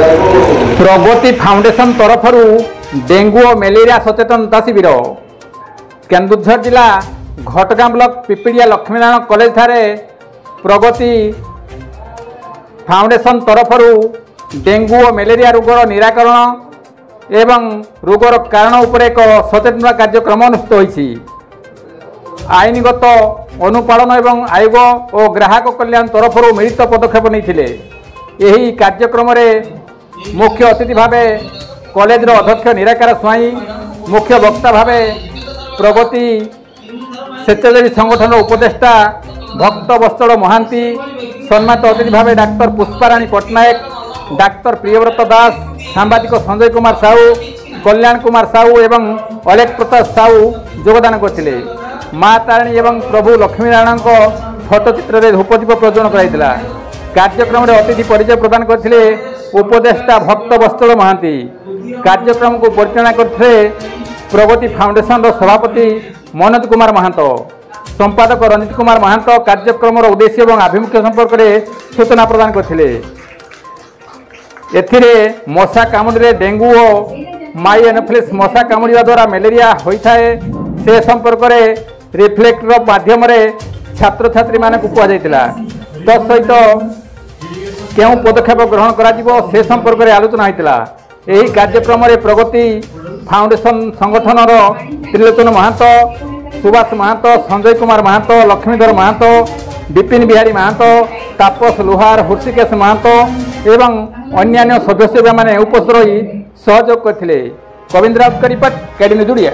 प्रगति foundation तरफ dengue और malaria सचेतनता शिविर केन्दुझर जिला घटगाँ ब्लॉक पिपिड़िया लक्ष्मीनारायण कॉलेज ठारे प्रगति फाउंडेशन तरफ डेंगू और मलेरिया रोगर निराकरण एवं रोगर कारण उपर एक सचेतनता कार्यक्रम अनुष्ठित होइछि। आईनगत अनुपालन एवं आयोग और ग्राहक कल्याण तरफ मिलित पदक्षेप नहीं। यही कार्यक्रम मुख्य अतिथि भावे कॉलेज अध्यक्ष निराकार स्वाई, मुख्य वक्ता भावे प्रगति स्वेच्छासेवी संगठन उपदेष्टा भक्त वत्सल महांती, सम्मानित अतिथि भावे डाक्टर पुष्पाराणी पट्टनायक, डाक्तर प्रियव्रत दास, सांबादिक संजय कुमार साहू, कल्याण कुमार साहू एवं अलेख प्रताप साहू योगदान करथिले। माँ तारिणी एवं प्रभु लक्ष्मीनारायण फोटोचित्र धूपदीप प्रज्वलन कराइला। कार्यक्रम में अतिथि परिचय प्रदान करथिले उपदेष्टा भक्त वत्सल महांती। कार्यक्रम को परिचालना करथिले प्रगति फाउंडेशन सभापति मनोज कुमार महांतो, संपादक रंजित कुमार महांतो। कार्यक्रम उद्देश्य और आभिमुख्य संपर्क में सूचना प्रदान करथिले। एथिरे मशा कामुड़े डेंगू और माई एनोफिलिस मशा कामुड़ा द्वारा मलेरिया होता है से संपर्क में रिफ्लेक्टर माध्यम छात्र छात्री मानक कहुला। तत्सहित क्यों पदक्षेप ग्रहण करा से संपर्क में आलोचना होता। यही कार्यक्रम में प्रगति फाउंडेशन संगठन त्रिलोचन महांतो, सुभाष महांतो, संजय कुमार महांतो, लक्ष्मीधर महांतो, विपिन बिहारी महांतो, तापस लुहार, हृषिकेश महांतो एवं अन्यान्य सदस्य मैंने उपस्थित रही सहयोग करते। कविंद्र राउत का रिपोर्ट, केडी न्यूज।